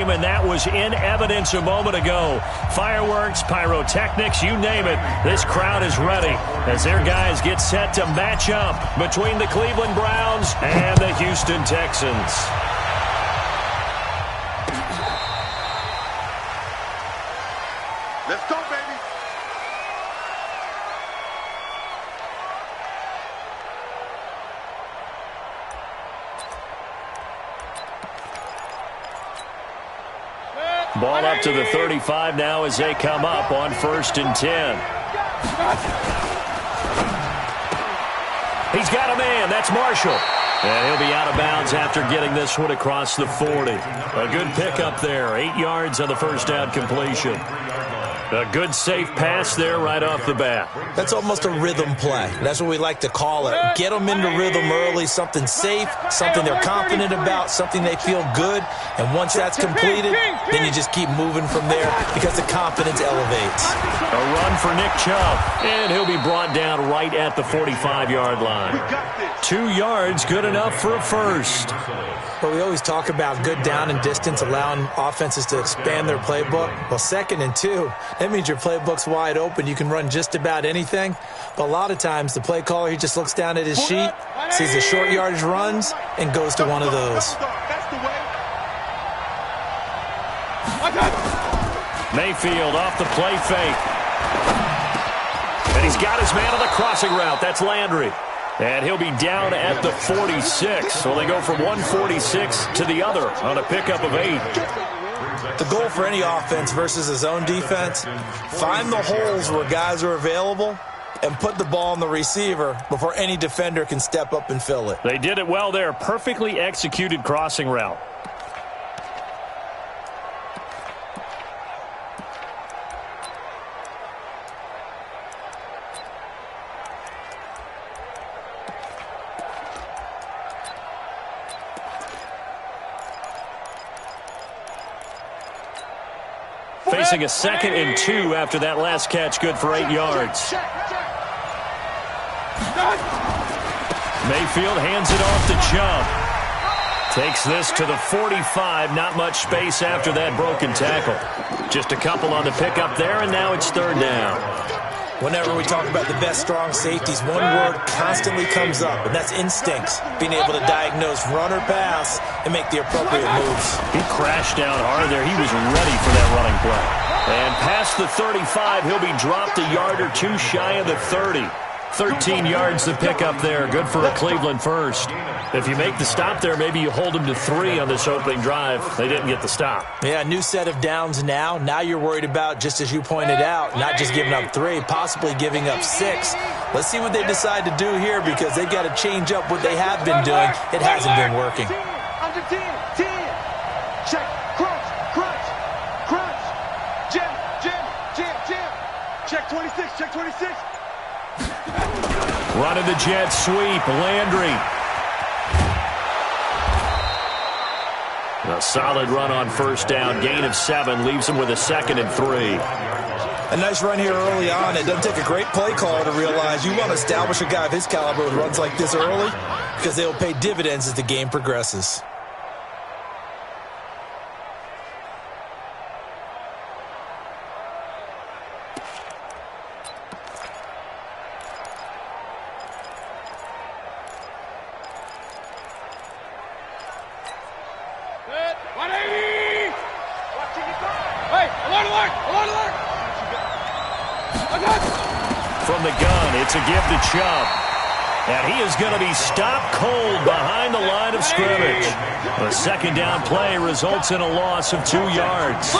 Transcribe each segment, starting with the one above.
And that was in evidence a moment ago. Fireworks, pyrotechnics, you name it. This crowd is ready as their guys get set to match up between the Cleveland Browns and the Houston Texans. Let's go, baby. Ball up to the 35 now as they come up on 1st and 10. He's got a man. That's Marshall. And he'll be out of bounds after getting this one across the 40. A good pickup there. 8 yards on the first down completion. A good safe pass there right off the bat. That's almost a rhythm play. That's what we like to call it. Get them into rhythm early, something safe, something they're confident about, something they feel good. And once that's completed, then you just keep moving from there because the confidence elevates. A run for Nick Chubb, and he'll be brought down right at the 45-yard line. 2 yards, good enough for a first. But we always talk about good down and distance, allowing offenses to expand their playbook. Well, 2nd and 2, that means your playbook's wide open. You can run just about anything. But a lot of times, the play caller, he just looks down at his sheet, sees the short yardage runs, and goes to one of those. Mayfield off the play fake. And he's got his man on the crossing route. That's Landry. And he'll be down at the 46. So they go from 146 to the other on a pickup of 8. The goal for any offense versus a zone defense, find the holes where guys are available and put the ball on the receiver before any defender can step up and fill it. They did it well there. Perfectly executed crossing route. Facing a 2nd and 2 after that last catch, good for 8 yards. Mayfield hands it off to Chubb. Takes this to the 45, not much space after that broken tackle. Just a couple on the pickup there, and now it's 3rd down. Whenever we talk about the best strong safeties, one word constantly comes up, and that's instincts. Being able to diagnose run or pass and make the appropriate moves. He crashed down hard there. He was ready for that running play. And past the 35, he'll be dropped a yard or 2 shy of the 30. 13 yards to pick up there. Good for a Cleveland first. If you make the stop there, maybe you hold them to 3 on this opening drive. They didn't get the stop. Yeah, new set of downs now. Now you're worried about, just as you pointed out, not just giving up 3, possibly giving up 6. Let's see what they decide to do here because they've got to change up what they have been doing. It hasn't been working. Under 10, 10. Check, crunch, crunch, crunch. Jam, jam, jam, jam. Check 26, check 26. Running the jet sweep, Landry. A solid run on 1st down. Gain of 7 leaves him with a 2nd and 3. A nice run here early on. It doesn't take a great play caller to realize you want to establish a guy of his caliber with runs like this early because they will pay dividends as the game progresses. From the gun, it's a give to Chubb. And he is going to be stopped cold behind the line of scrimmage. A 2nd down play results in a loss of 2 yards.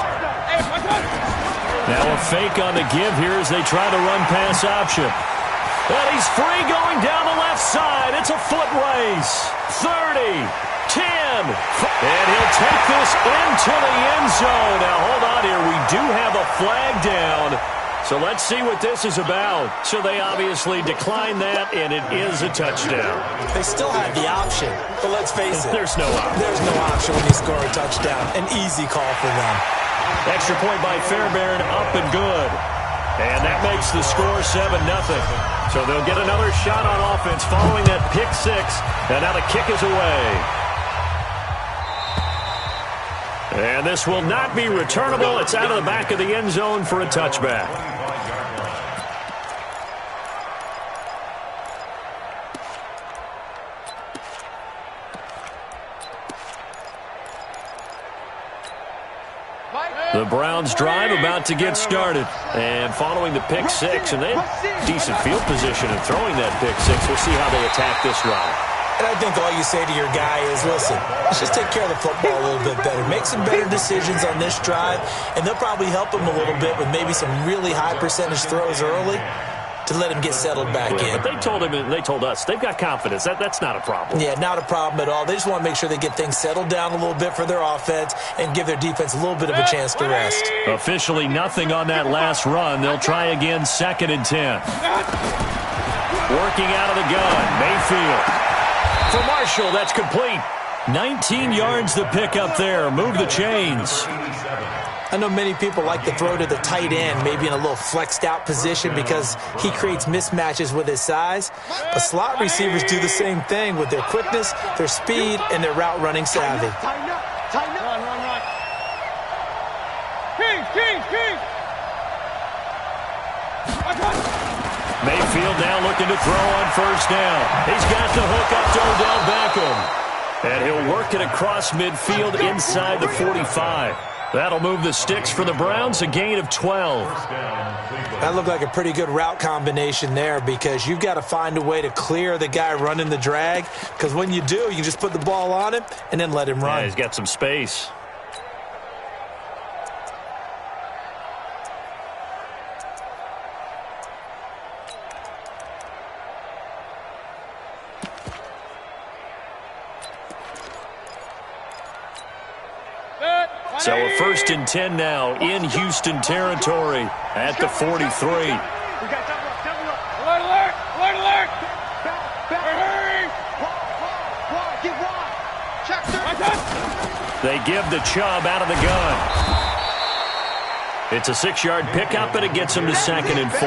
Now a fake on the give here as they try the run-pass option. And he's free going down the left side. It's a foot race. 30, 10. And he'll take this into the end zone. Now hold on here. We do have a flag down. So let's see what this is about. So they obviously declined that, and it is a touchdown. They still had the option, but let's face it. There's no option. There's no option when you score a touchdown. An easy call for them. Extra point by Fairbairn, up and good. And that makes the score 7-0. So they'll get another shot on offense following that pick 6. And now the kick is away. And this will not be returnable. It's out of the back of the end zone for a touchback. The Browns drive about to get started. And following the pick six, and they have decent field position in throwing that pick six. We'll see how they attack this drive. And I think all you say to your guy is, listen, let's just take care of the football a little bit better. Make some better decisions on this drive, and they'll probably help him a little bit with maybe some really high percentage throws early to let him get settled back in. But they told him, and they told us, they've got confidence. That's not a problem. Yeah, not a problem at all. They just want to make sure they get things settled down a little bit for their offense and give their defense a little bit of a chance to rest. Officially nothing on that last run. They'll try again, 2nd and 10. Working out of the gun, Mayfield. For Marshall, that's complete. 19 yards to pick up there. Move the chains. I know many people like to throw to the tight end, maybe in a little flexed out position because he creates mismatches with his size. But slot receivers do the same thing with their quickness, their speed, and their route running savvy. Tighten up. Run. King. Mayfield now looking to throw on 1st down. He's got the hook up to Odell Beckham. And he'll work it across midfield inside the 45. That'll move the sticks for the Browns, a gain of 12. That looked like a pretty good route combination there because you've got to find a way to clear the guy running the drag, because when you do, you can just put the ball on him and then let him run. Yeah, he's got some space. So a 1st and 10 now in Houston territory at the 43. We got double up. Alert! Back. Wide. Get wide. Check. They give the Chubb out of the gun. It's a 6-yard pickup, and it gets him to 2nd and 4.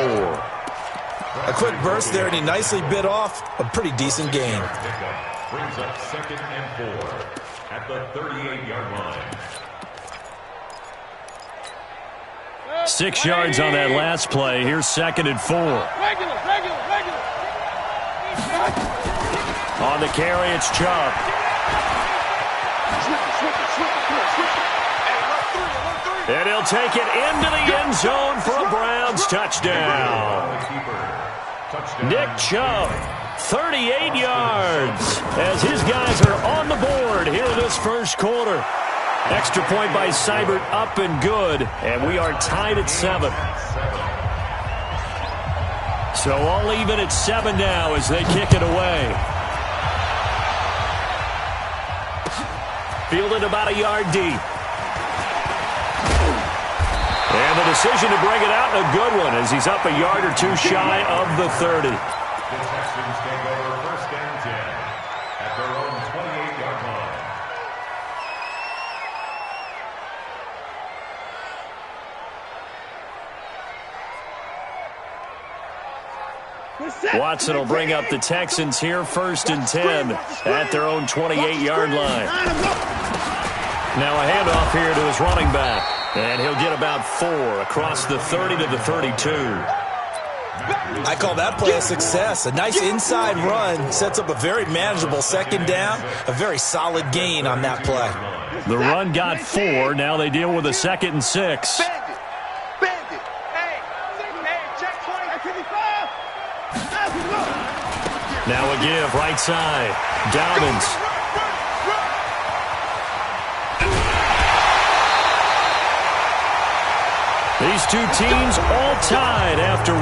A quick burst there, and he nicely bit off a pretty decent gain. Brings up 2nd and 4 at the 38-yard line. 6 yards on that last play. Here's 2nd and 4. Regular. On the carry, it's Chubb. And he'll take it into the end zone for a Browns touchdown. Nick Chubb, 38 yards, as his guys are on the board here in this first quarter. Extra point by Seibert, up and good, and we are tied at 7. So all even at 7 now as they kick it away. Fielded about a yard deep. And the decision to bring it out, a good one, as he's up a yard or two shy of the 30. The Texans take over 1st and 10 at their own 28-yard line. Watson will bring up the Texans here, 1st and 10 at their own 28-yard line. Now a handoff here to his running back, and he'll get about 4 across the 30 to the 32. I call that play a success. A nice inside run sets up a very manageable 2nd down, a very solid gain on that play. The run got 4. Now they deal with a 2nd and 6. Bandit. Hey, check 20. Now a give, right side. Dobbins. These two teams all tied after 1.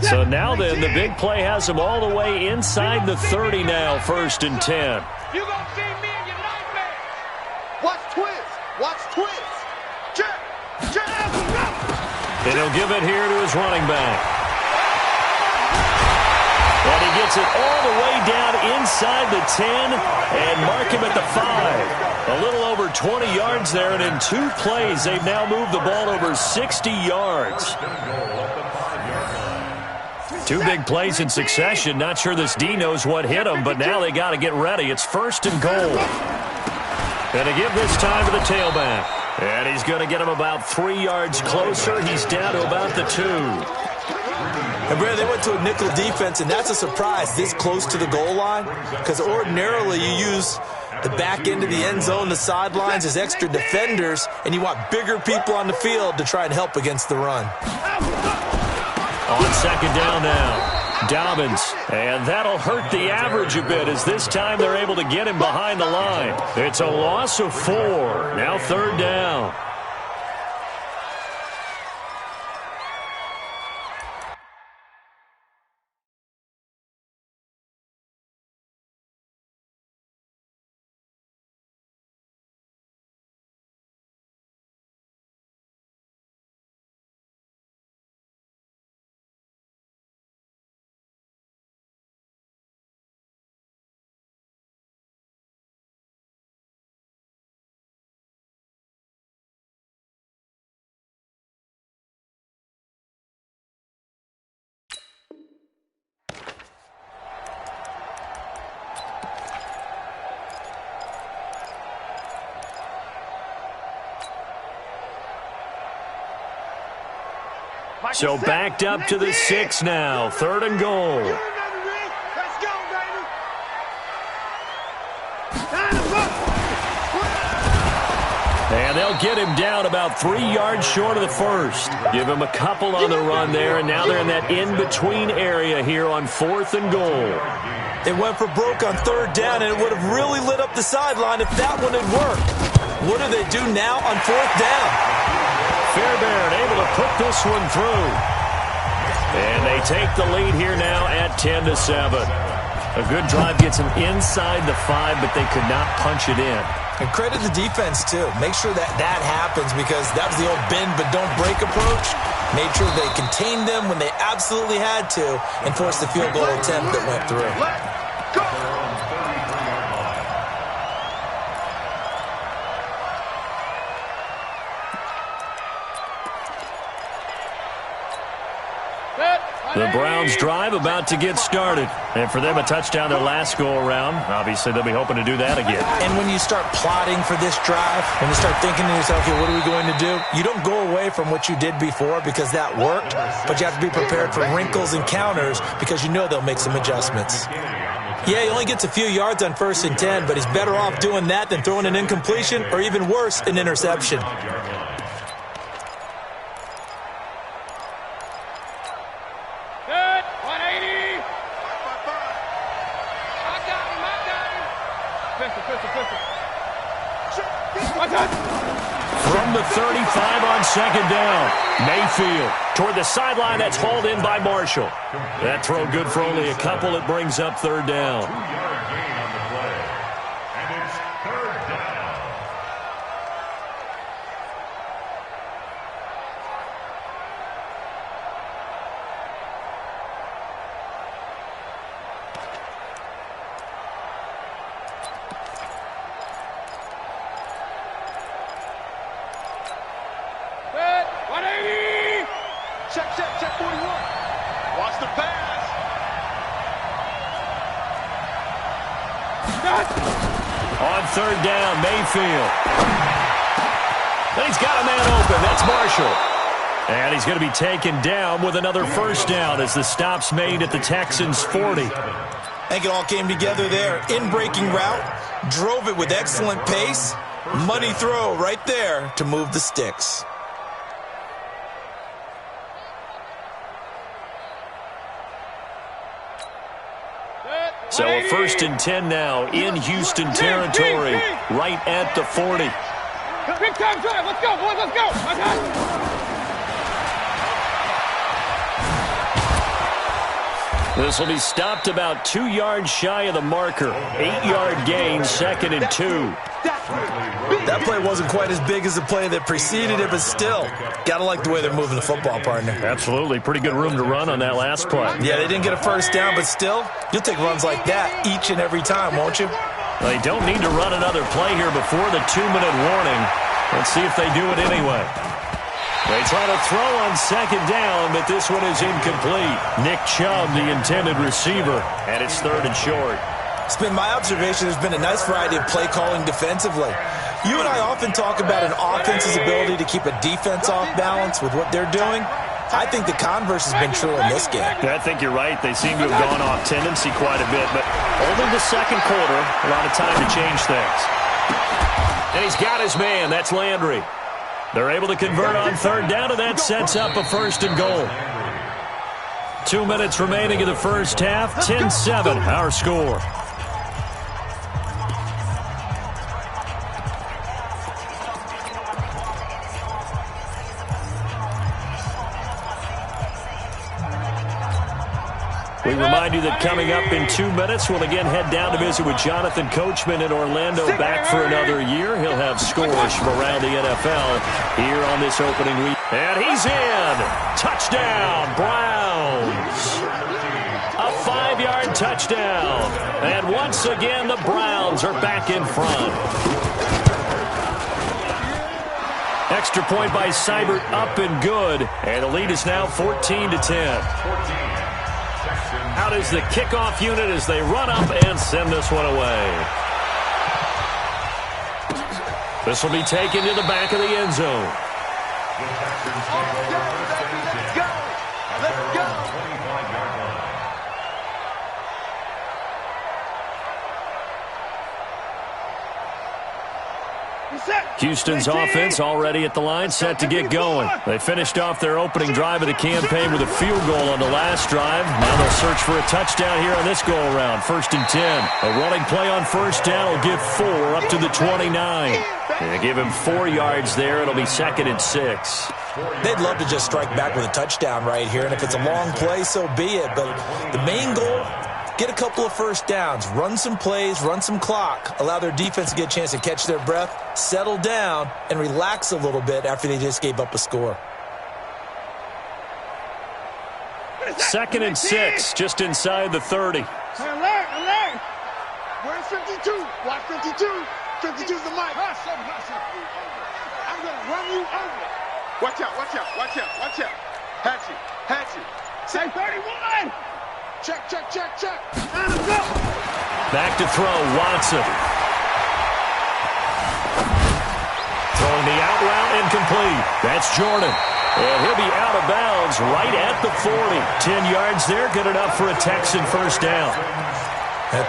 So now then, the big play has them all the way inside the 30 now, 1st and 10. You gonna see me in your nightmares. Watch twist. Check. And he'll give it here to his running back. And he gets it all the way down inside the 10 and mark him at the 5. A little over 20 yards there, and in 2 plays, they've now moved the ball over 60 yards. 2 big plays in succession. Not sure this D knows what hit him, but now they got to get ready. It's 1st and goal. And to give this time to the tailback. And he's going to get him about 3 yards closer. He's down to about the 2. And, Brad, they went to a nickel defense, and that's a surprise this close to the goal line, because ordinarily you use the back end of the end zone, the sidelines as extra defenders, and you want bigger people on the field to try and help against the run. On 2nd down now, Dobbins, and that'll hurt the average a bit as this time they're able to get him behind the line. It's a loss of 4. Now 3rd down. So backed up to the 6 now. 3rd and goal. Let's go, baby. And they'll get him down about 3 yards short of the 1st. Give him a couple on the run there, and now they're in that in-between area here on 4th and goal. They went for broke on 3rd down, and it would have really lit up the sideline if that one had worked. What do they do now on 4th down? Fairbairn able to put this one through. And they take the lead here now at 10-7. A good drive gets them inside the 5, but they could not punch it in. And credit the defense, too. Make sure that happens, because that was the old bend but don't break approach. Made sure they contained them when they absolutely had to and forced the field goal attempt that went through. Let's go. The Browns drive about to get started. And for them, a touchdown their last go-around. Obviously, they'll be hoping to do that again. And when you start plotting for this drive, when you start thinking to yourself, okay, what are we going to do? You don't go away from what you did before because that worked, but you have to be prepared for wrinkles and counters because you know they'll make some adjustments. Yeah, he only gets a few yards on 1st and 10, but he's better off doing that than throwing an incompletion or even worse, an interception. From the 35 on 2nd down, Mayfield toward the sideline. That's hauled in by Marshall. That throw good for only a couple. It brings up 3rd down. 2-yard gain on the play. And it's 3rd down. Check 41. Watch the pass. On 3rd down, Mayfield. And he's got a man open. That's Marshall. And he's going to be taken down with another 1st down as the stop's made at the Texans' 40. I think it all came together there. In-breaking route, drove it with excellent pace. Money throw right there to move the sticks. So a 1st and 10 now in Houston territory, right at the 40. Big time drive. Let's go, boys. Let's go. This will be stopped about 2 yards shy of the marker. 8-yard gain, 2nd and 2. That play wasn't quite as big as the play that preceded it, but still, gotta like the way they're moving the football, partner. Absolutely. Pretty good room to run on that last play. Yeah, they didn't get a first down, but still, you'll take runs like that each and every time, won't you? They don't need to run another play here before the 2-minute warning. Let's see if they do it anyway. They try to throw on second down, but this one is incomplete. Nick Chubb, the intended receiver, and it's 3rd and short. It's been my observation there's been a nice variety of play calling defensively. You and I often talk about an offense's ability to keep a defense off balance with what they're doing. I think the converse has been true in this game. I think you're right. They seem to have gone off tendency quite a bit, but only the second quarter, a lot of time to change things. And he's got his man. That's Landry. They're able to convert on 3rd down, and that sets up a 1st and goal. 2 minutes remaining in the first half. 10-7, our score. We remind you that coming up in 2 minutes, we'll again head down to visit with Jonathan Coachman in Orlando, back for another year. He'll have scores from around the NFL here on this opening week. And he's in. Touchdown, Browns. A 5-yard touchdown. And once again, the Browns are back in front. Extra point by Seibert, up and good. And the lead is now 14-10. Out is the kickoff unit as they run up and send this one away. This will be taken to the back of the end zone. Let's go. Houston's offense already at the line, set to get going. They finished off their opening drive of the campaign with a field goal on the last drive. Now they'll search for a touchdown here on this go-around. 1st and 10. A running play on 1st down will give 4 up to the 29. They give him 4 yards there. It'll be 2nd and 6. They'd love to just strike back with a touchdown right here, and if it's a long play, so be it. But the main goal, get a couple of first downs, run some plays, run some clock, allow their defense to get a chance to catch their breath, settle down, and relax a little bit after they just gave up a score. 2nd and 6, just inside the 30. Alert! Where's 52? Watch 52. 52's the mic. I'm going to run you over. Watch out. Hatchet. Say 31. Check. And go. Back to throw, Watson. Throwing the out route, incomplete. That's Jordan. And he'll be out of bounds right at the 40. 10 yards there, good enough for a Texan first down.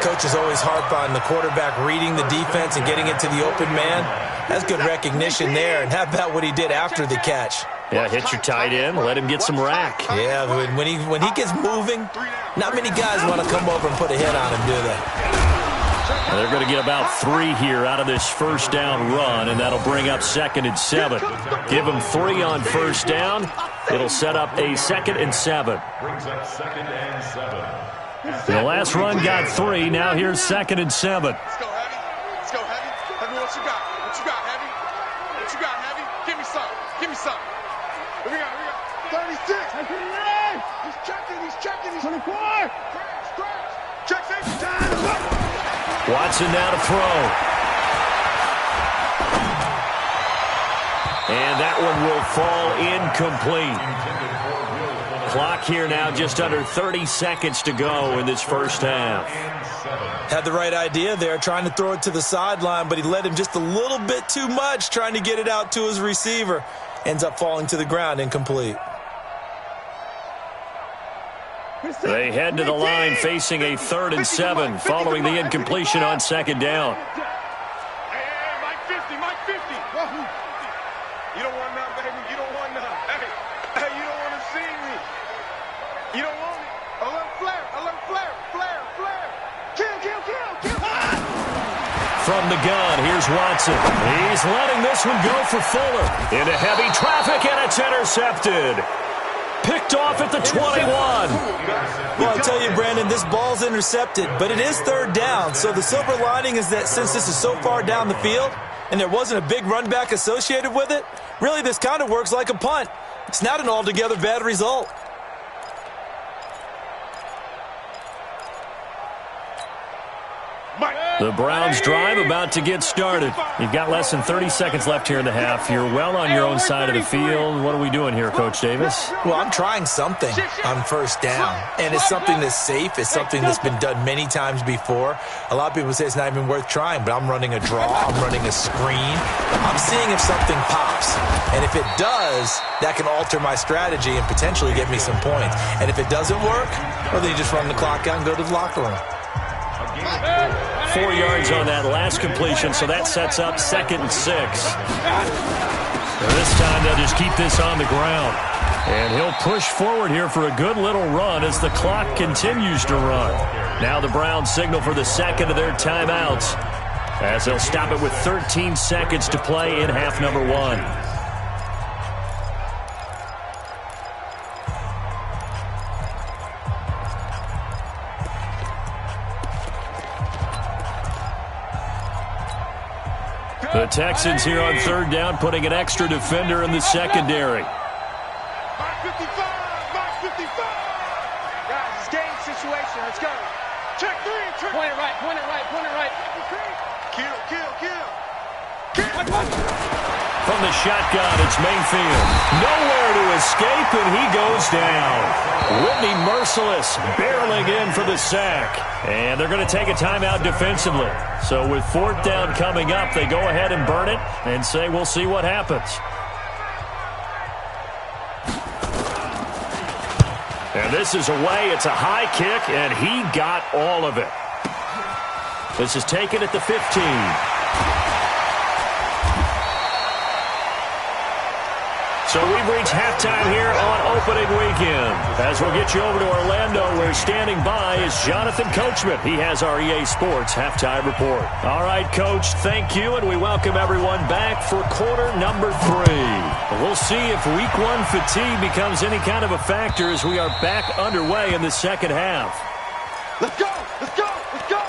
Coaches always harp on the quarterback reading the defense and getting it to the open man. That's good recognition there. And how about what he did after the catch? Yeah, hit your tight end, let him get some rack. Yeah, when he gets moving, not many guys want to come over and put a hit on him, do they? And they're going to get about 3 here out of this first down run, and that'll bring up 2nd and 7. Give them 3 on first down. It'll set up a 2nd and 7. Brings up 2nd and 7. The last run got 3. Now here's 2nd and 7. Let's go, Heavy. Heavy, what you got? Heavy? What you got, Heavy? Give me some. Here we go. 36. He's checking. 24. Scratch. Check safety time. Watson now to throw. And that one will fall incomplete. Clock here now, just under 30 seconds to go in this first half. Had the right idea there, trying to throw it to the sideline, but he led him just a little bit too much, trying to get it out to his receiver. Ends up falling to the ground, incomplete. They head to the line facing a 3rd and 7 following the incompletion on 2nd down. Hey, Mike 50. You don't want none, baby. You don't want none. Hey, you don't want to see me. You don't want it. Alert flare. Kill. From the gun, here's Watson. He's letting this one go for Fuller. Into heavy traffic, and it's intercepted. Picked off at the 21. Well, I'll tell you, Brandon, this ball's intercepted, but it is 3rd down. So the silver lining is that since this is so far down the field, and there wasn't a big run back associated with it, really this kind of works like a punt. It's not an altogether bad result. The Browns drive about to get started. You've got less than 30 seconds left here in the half. You're well on your own side of the field. What are we doing here, Coach Davis? Well, I'm trying something on first down, and it's something that's safe. It's something that's been done many times before. A lot of people say it's not even worth trying, but I'm running a draw. I'm running a screen. I'm seeing if something pops, and if it does, that can alter my strategy and potentially get me some points. And if it doesn't work, well, then you just run the clock out and go to the locker room. 4 yards on that last completion, so that sets up 2nd and 6. And this time they'll just keep this on the ground. And he'll push forward here for a good little run as the clock continues to run. Now the Browns signal for the second of their timeouts as they'll stop it with 13 seconds to play in half number 1. The Texans here on 3rd down, putting an extra defender in the secondary. Mark 55! Mark 55! Guys, it's game situation. Let's go. Check 3. Check. Point it right. Point it right. Point it right. Kill, kill, kill. From the shotgun, it's Mayfield. Nowhere to escape, and he goes down. Whitney merciless, barreling in for the sack. And they're going to take a timeout defensively. So with 4th down coming up, they go ahead and burn it and say we'll see what happens. And this is away. It's a high kick, and he got all of it. This is taken at the 15. So we've reached halftime here on opening weekend. As we'll get you over to Orlando, where standing by is Jonathan Coachman. He has our EA Sports halftime report. All right, Coach, thank you, and we welcome everyone back for quarter number 3. We'll see if week 1 fatigue becomes any kind of a factor as we are back underway in the second half. Let's go! Let's go! Let's go!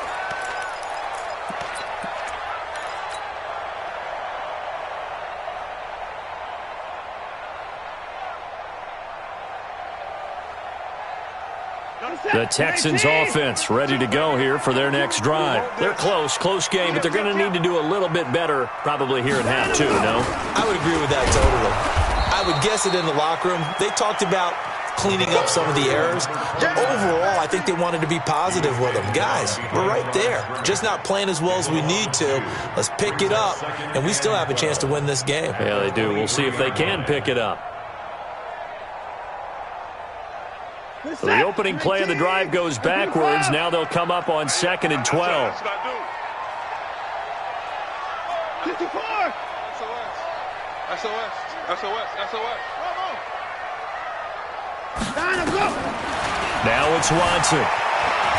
The Texans offense ready to go here for their next drive. They're close game, but they're going to need to do a little bit better probably here in half 2, no? I would agree with that totally. I would guess it in the locker room. They talked about cleaning up some of the errors, but overall, I think they wanted to be positive with them. Guys, we're right there. Just not playing as well as we need to. Let's pick it up, and we still have a chance to win this game. Yeah, they do. We'll see if they can pick it up. So the opening play of the drive goes backwards. Now they'll come up on 2nd and 12. SOS. Now it's Watson.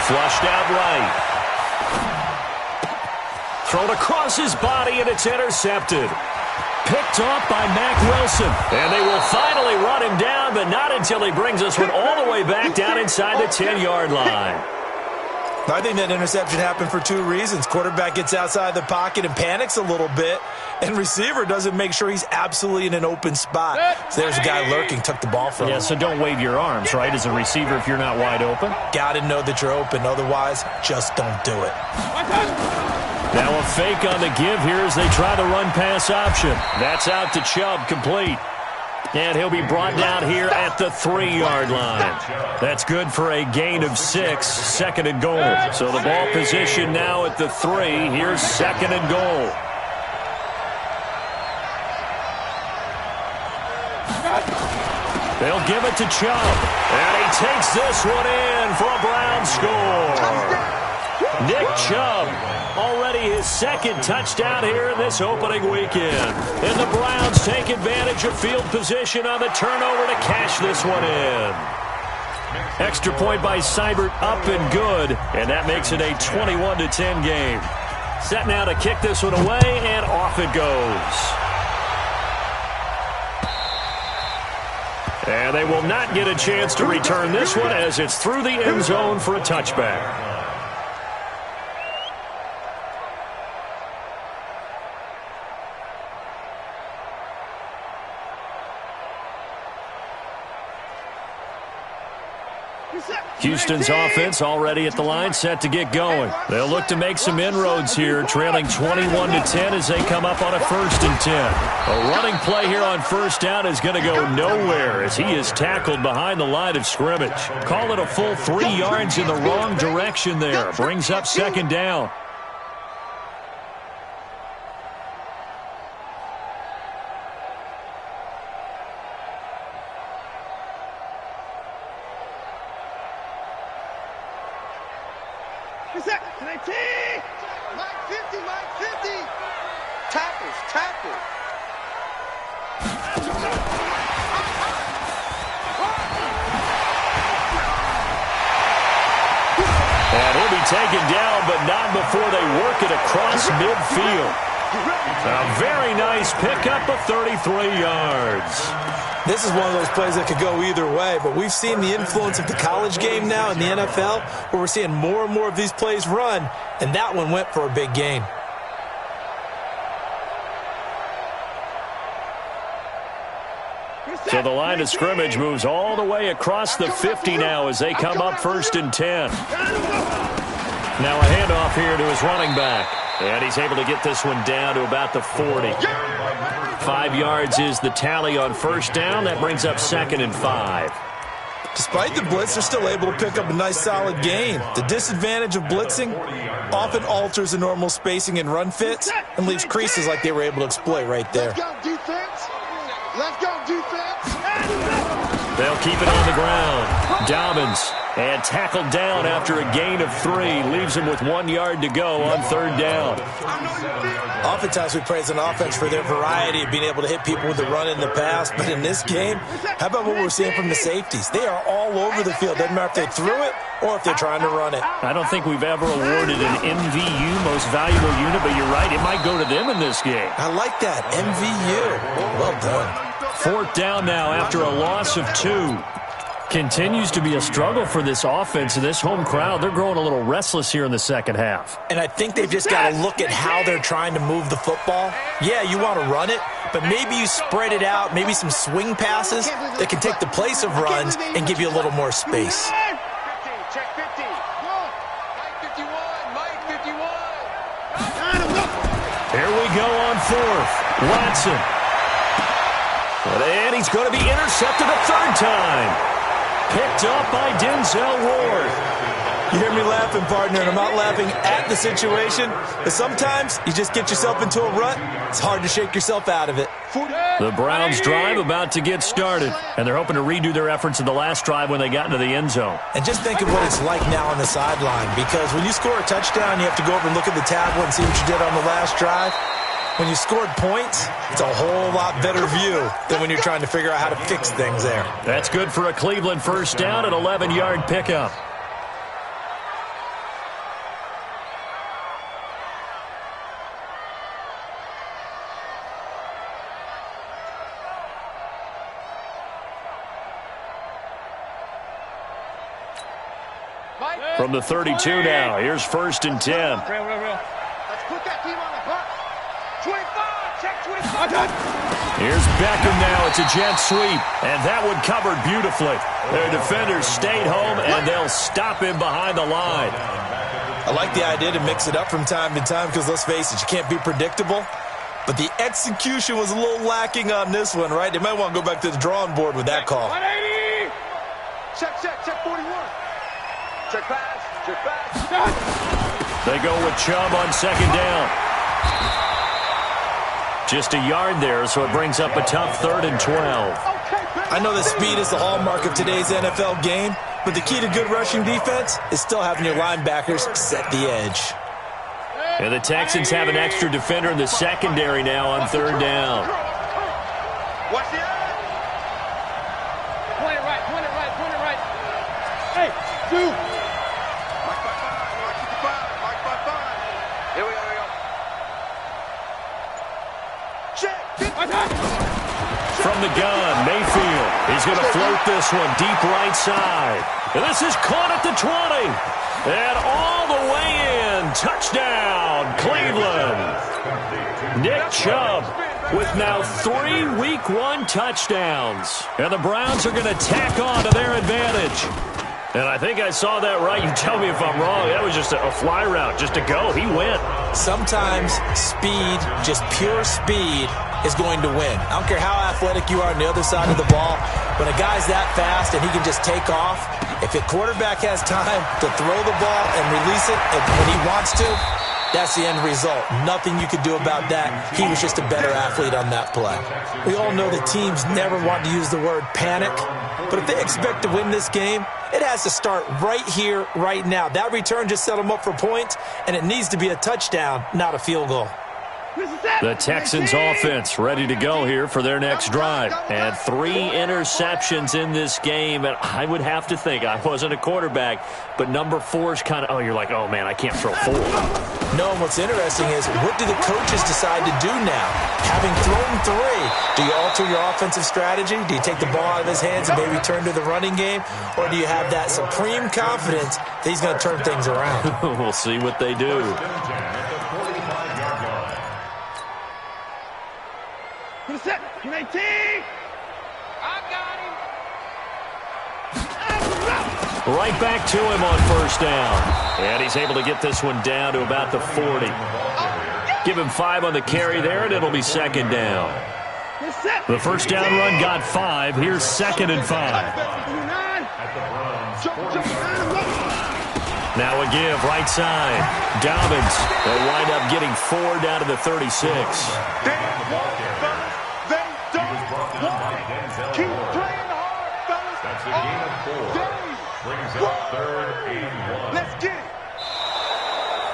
Flushed out right. Thrown across his body, and it's intercepted. Picked off by Mack Wilson. And they will finally run him down, but not until he brings this one all the way back down inside the 10-yard line. I think that interception happened for 2 reasons. Quarterback gets outside the pocket and panics a little bit, and receiver doesn't make sure he's absolutely in an open spot. So there's a guy lurking, took the ball from him. Yeah, so don't wave your arms, right, as a receiver if you're not wide open. Got to know that you're open. Otherwise, just don't do it. Now a fake on the give here as they try the run-pass option. That's out to Chubb, complete. And he'll be brought down here at the 3-yard line. That's good for a gain of 6, 2nd and goal. So the ball position now at the 3. Here's 2nd and goal. They'll give it to Chubb. And he takes this one in for a Brown score. Nick Chubb, already his 2nd touchdown here in this opening weekend. And the Browns take advantage of field position on the turnover to cash this one in. Extra point by Seibert, up and good. And that makes it a 21-10 game. Set now to kick this one away, and off it goes. And they will not get a chance to return this one as it's through the end zone for a touchback. Houston's offense already at the line, set to get going. They'll look to make some inroads here, trailing 21-10 as they come up on a 1st and 10. A running play here on 1st down is going to go nowhere as he is tackled behind the line of scrimmage. Call it a full 3 yards in the wrong direction there. Brings up 2nd down. And he'll be taken down, but not before they work it across midfield. A very nice pickup of 33 yards. This is one of those plays that could go either way, but we've seen the influence of the college game now in the NFL, where we're seeing more and more of these plays run, and that one went for a big gain. So the line of scrimmage moves all the way across the 50 now as they come up 1st and 10. Now a handoff here to his running back. And he's able to get this one down to about the 40. 5 yards is the tally on 1st down. That brings up 2nd and 5. Despite the blitz, they're still able to pick up a nice solid gain. The disadvantage of blitzing often alters the normal spacing and run fits and leaves creases like they were able to exploit right there. Let's go, defense. Let's go, defense. They'll keep it on the ground. Dobbins, and tackled down after a gain of 3. Leaves him with 1 yard to go on 3rd down. Oftentimes we praise an offense for their variety of being able to hit people with the run in the pass. But in this game, how about what we're seeing from the safeties? They are all over the field. Doesn't matter if they threw it or if they're trying to run it. I don't think we've ever awarded an MVU, most valuable unit, but you're right, it might go to them in this game. I like that, MVU. Well done. 4th down now after a loss of 2. Continues to be a struggle for this offense and this home crowd. They're growing a little restless here in the 2nd half. And I think they've just got to look at how they're trying to move the football. Yeah, you want to run it, but maybe you spread it out, maybe some swing passes that can take the place of runs and give you a little more space. Check 50. Mike 51. Mike 51. Here we go on 4th. Watson. And he's going to be intercepted a 3rd time. Picked up by Denzel Ward. You hear me laughing, partner, and I'm not laughing at the situation, but sometimes you just get yourself into a rut. It's hard to shake yourself out of it. The Browns drive about to get started, and they're hoping to redo their efforts in the last drive when they got into the end zone. And just think of what it's like now on the sideline, because when you score a touchdown, you have to go over and look at the tablet and see what you did on the last drive. When you scored points, it's a whole lot better view than when you're trying to figure out how to fix things there. That's good for a Cleveland 1st down, an 11-yard pickup. From the 32 now, here's 1st and 10. Let's put that team on the clock. 25, check 25. Here's Beckham now. It's a jet sweep, and that one covered beautifully. Their defenders stayed home, and they'll stop him behind the line. I like the idea to mix it up from time to time because, let's face it, you can't be predictable. But the execution was a little lacking on this one, right? They might want to go back to the drawing board with that call. 180. Check 41. Check pass. They go with Chubb on 2nd down. Just a yard there, so it brings up a tough 3rd and 12. I know that speed is the hallmark of today's NFL game, but the key to good rushing defense is still having your linebackers set the edge. And the Texans have an extra defender in the secondary now on 3rd down. Watch the eye. Point it right. Hey, 2. Here we go. From the gun, Mayfield. He's going to float this one deep right side. And this is caught at the 20. And all the way in. Touchdown, Cleveland. Nick Chubb with now 3 Week 1 touchdowns. And the Browns are going to tack on to their advantage. And I think I saw that right. You tell me if I'm wrong. That was just a fly route, just to go. He went. Sometimes speed, just pure speed, is going to win. I don't care how athletic you are on the other side of the ball. When a guy's that fast and he can just take off, if a quarterback has time to throw the ball and release it when he wants to, that's the end result. Nothing you could do about that. He was just a better athlete on that play. We all know the teams never want to use the word panic, but if they expect to win this game, it has to start right here, right now. That return just set them up for points, and it needs to be a touchdown, not a field goal. The Texans offense ready to go here for their next drive. And 3 interceptions in this game. And I would have to think, I wasn't a quarterback, but number 4 is kind of, you're like, oh, man, I can't throw 4. No, and what's interesting is, what do the coaches decide to do now? Having thrown 3, do you alter your offensive strategy? Do you take the ball out of his hands and maybe turn to the running game? Or do you have that supreme confidence that he's going to turn things around? We'll see what they do. Set. 19. I got him. Right back to him on first down. And he's able to get this one down to about the 40. Give him 5 on the carry there, and it'll be second down. The first down run got 5. Here's 2nd and 5. Now a give, right side. Dobbins will wind up getting 4 down to the 36. Keep playing hard, fellas. That's a gain of 4. Brings up 3rd and 1. Let's get it.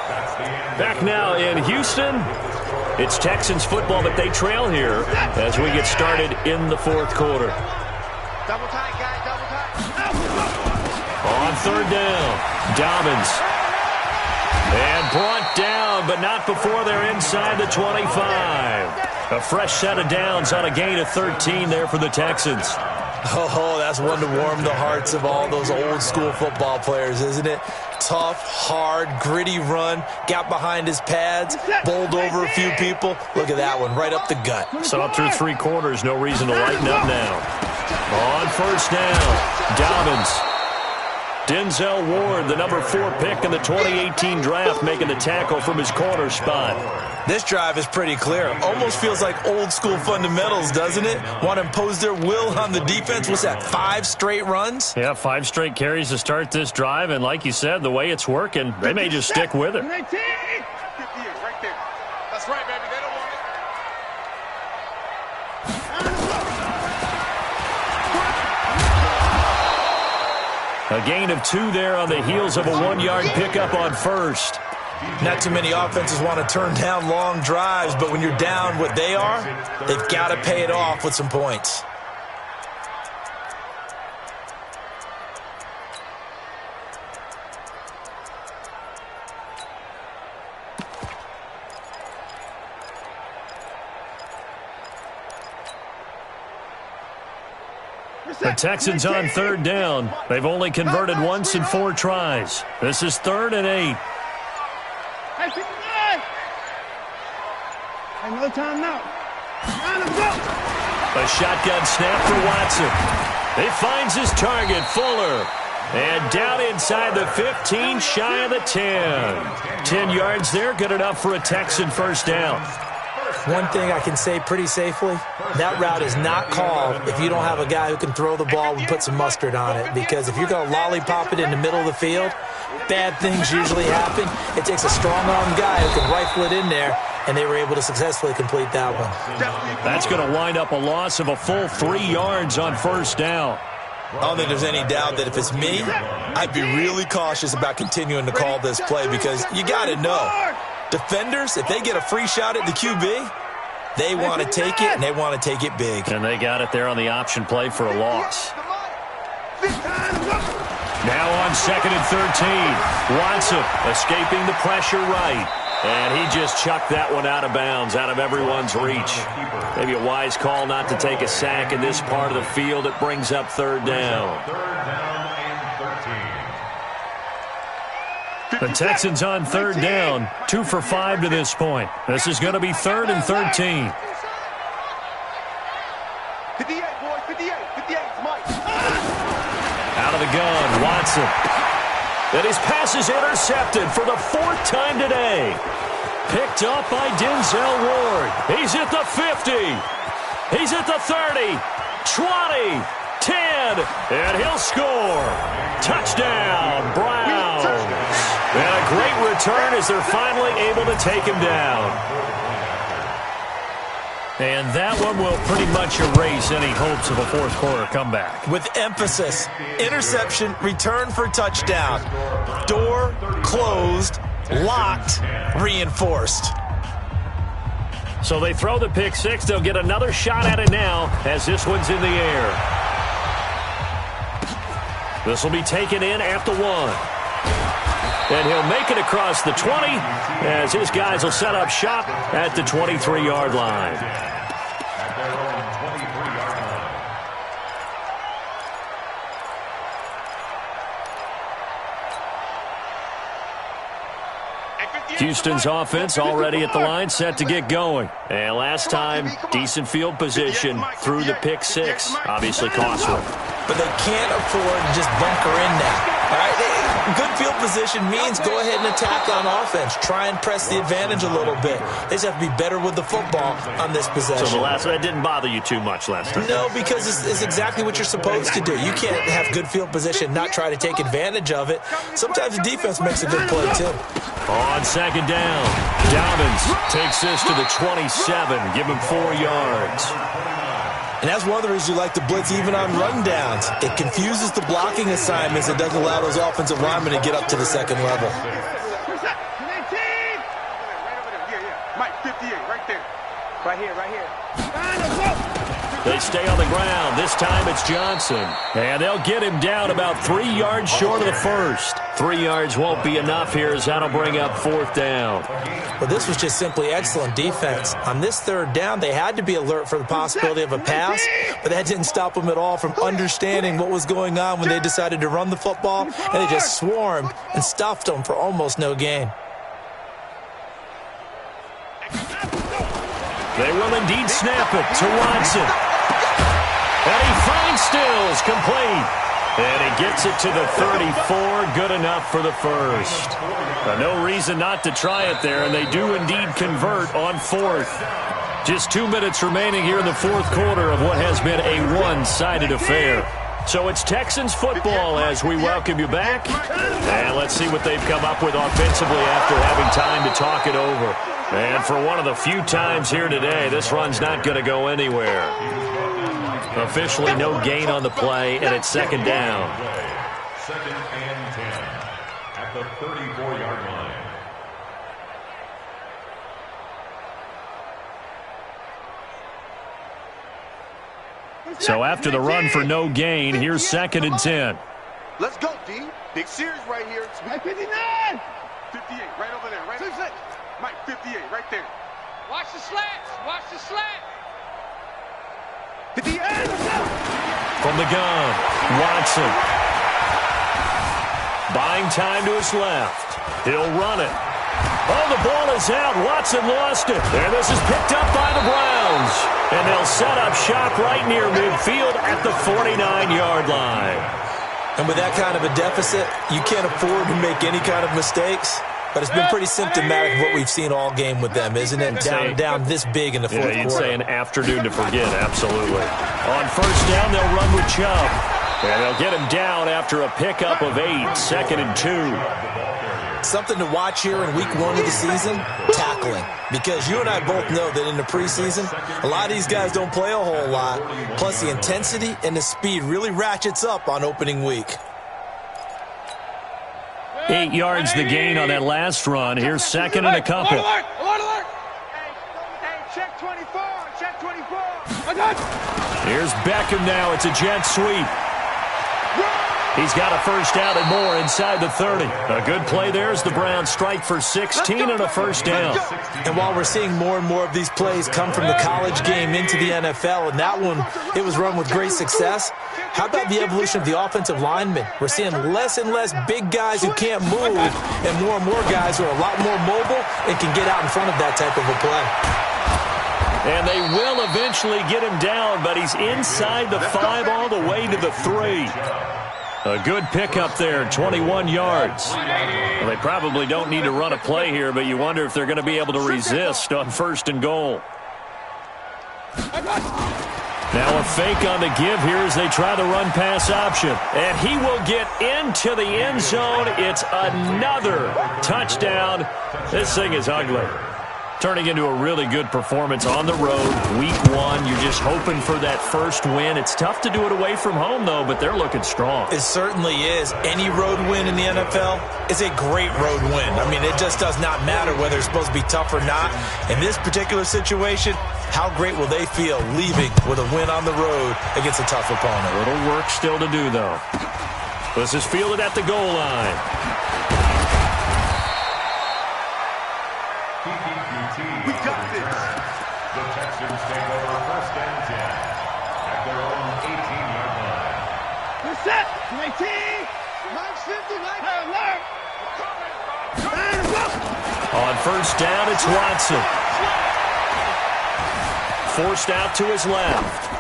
That's the end. Back now in Houston. It's Texans football, but they trail here as we get started in the 4th quarter. Double tight, guys. Double tight. On 3rd down, Dobbins. And brought down, but not before they're inside the 25. A fresh set of downs on a gain of 13 there for the Texans. Oh, that's one to warm the hearts of all those old school football players, isn't it? Tough, hard, gritty run, got behind his pads, bowled over a few people. Look at that one, right up the gut. So up through 3 quarters, no reason to lighten up now. On first down, Dobbins. Denzel Ward, the number 4 pick in the 2018 draft, making the tackle from his corner spot. This drive is pretty clear. Almost feels like old school fundamentals, doesn't it? Want to impose their will on the defense. What's that, 5 straight runs? Yeah, 5 straight carries to start this drive. And like you said, the way it's working, they may just stick with it. 19. 50 right there. That's right, baby. They don't want A gain of 2 there on the heels of a 1-yard pickup on first. Not too many offenses want to turn down long drives, but when you're down what they are, they've got to pay it off with some points. The Texans on 3rd down. They've only converted once in 4 tries. This is 3rd and 8. no time now. A shotgun snap for Watson. He finds his target, Fuller. And down inside the 15, shy of the 10. 10 yards there, good enough for a Texan first down. One thing I can say pretty safely, that route is not called if you don't have a guy who can throw the ball and put some mustard on it. Because if you're going to lollipop it in the middle of the field, bad things usually happen. It takes a strong-arm guy who can rifle it in there, and they were able to successfully complete that one. That's going to wind up a loss of a full 3 yards on first down. I don't think there's any doubt that if it's me, I'd be really cautious about continuing to call this play because you got to know, defenders, if they get a free shot at the QB, they want to take it, and they want to take it big. And they got it there on the option play for a loss. Now on 2nd and 13, Watson escaping the pressure right. And he just chucked that one out of bounds, out of everyone's reach. Maybe a wise call not to take a sack in this part of the field. It brings up 3rd down. The Texans on 3rd down, 2 for 5 to this point. This is going to be 3rd and 13. 58, boys, 58, 58, Mike. Out of the gun. Watson. And his pass is intercepted for the 4th time today. Picked up by Denzel Ward. He's at the 50. He's at the 30. 20. 10. And he'll score. Touchdown, Browns. And a great return as they're finally able to take him down. And that one will pretty much erase any hopes of a fourth quarter comeback. With emphasis, interception, return for touchdown. Door closed, locked, reinforced. So they throw the pick six. They'll get another shot at it now as this one's in the air. This will be taken in at the 1. And he'll make it across the 20 as his guys will set up shop at the 23-yard line. At their own 23-yard line. Houston's offense already at the line, set to get going. And last time, decent field position through the pick six. Obviously cost them. But they can't afford to just bunker in now. All right, good field position means go ahead and attack on offense. Try and press the advantage a little bit. They just have to be better with the football on this possession. So the last one didn't bother you too much last time? No, because it's exactly what you're supposed to do. You can't have good field position, not try to take advantage of it. Sometimes the defense makes a good play, too. On second down, Dobbins takes this to the 27. Give him 4 yards. And that's one of the reasons you like to blitz even on rundowns. It confuses the blocking assignments. It doesn't allow those offensive linemen to get up to the second level. Mike, 58, right there. Right here. They stay on the ground. This time it's Johnson. And they'll get him down about 3 yards short of the first. 3 yards won't be enough here as that'll bring up 4th down. Well, this was just simply excellent defense. On this 3rd down, they had to be alert for the possibility of a pass, but that didn't stop them at all from understanding what was going on when they decided to run the football, and they just swarmed and stuffed them for almost no gain. They will indeed snap it to Watson. And he finds Stills, complete. And he gets it to the 34, good enough for the first. No reason not to try it there, and they do indeed convert on 4th. Just 2 minutes remaining here in the 4th quarter of what has been a one-sided affair. So it's Texans football as we welcome you back. And let's see what they've come up with offensively after having time to talk it over. And for one of the few times here today, this run's not going to go anywhere. Officially no gain on the play, and it's 2nd down. 2nd and 10 at the 34-yard line. So after the run for no gain, here's 2nd and 10. Let's go, D. Big series right here. Mike 59! 58, right over there. Right 6. Mike, 58, right there. Watch the slats. Watch the slat. 58. From the gun, Watson. Buying time to his left. He'll run it. Oh, the ball is out. Watson lost it. And this is picked up by the Browns. And they'll set up shop right near midfield at the 49-yard line. And with that kind of a deficit, you can't afford to make any kind of mistakes. But it's been pretty symptomatic of what we've seen all game with them, isn't it? Down this big in the 4th quarter. You'd say an afternoon to forget, absolutely. On 1st down, they'll run with Chubb. And they'll get him down after a pickup of 8, 2nd and 2. Something to watch here in week 1 of the season, tackling. Because you and I both know that in the preseason, a lot of these guys don't play a whole lot. Plus the intensity and the speed really ratchets up on opening week. 8 yards the gain on that last run. Here's 2nd and a couple. Alert! Hey, check 24. Check 24. Here's Beckham now. It's a jet sweep. He's got a first down and more inside the 30. A good play there as the Browns strike for 16 and a first down. And while we're seeing more and more of these plays come from the college game into the NFL, and that one, it was run with great success, how about the evolution of the offensive linemen? We're seeing less and less big guys who can't move and more guys who are a lot more mobile and can get out in front of that type of a play. And they will eventually get him down, but he's inside the 5 all the way to the 3. A good pickup there, 21 yards. Well, they probably don't need to run a play here, but you wonder if they're going to be able to resist on 1st and goal. Now a fake on the give here as they try the run-pass option. And he will get into the end zone. It's another touchdown. This thing is ugly. Turning into a really good performance on the road. Week 1, you're just hoping for that first win. It's tough to do it away from home, though, but they're looking strong. It certainly is. Any road win in the NFL is a great road win. I mean, it just does not matter whether it's supposed to be tough or not. In this particular situation, how great will they feel leaving with a win on the road against a tough opponent? A little work still to do, though. This is fielded at the goal line. We got this. The Texans take over 1st and 10 at their own 18-yard line. Good set. 19. Mike's 50. Mike. Alert. On 1st down, it's Watson. Forced out to his left.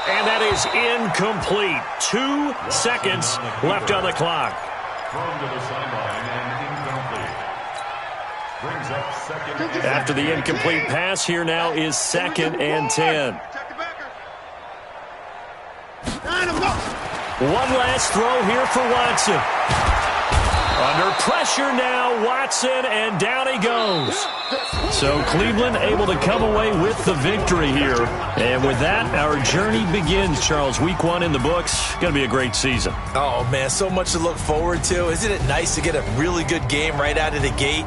And that is incomplete. 2 seconds left on the clock. Thrown to the sideline and incomplete. Brings up 2nd. After the incomplete pass, here now is 2nd and 10. One last throw here for Watson. Under pressure now, Watson, and down he goes. So Cleveland able to come away with the victory here. And with that, our journey begins, Charles. Week 1 in the books. Going to be a great season. Oh, man, so much to look forward to. Isn't it nice to get a really good game right out of the gate?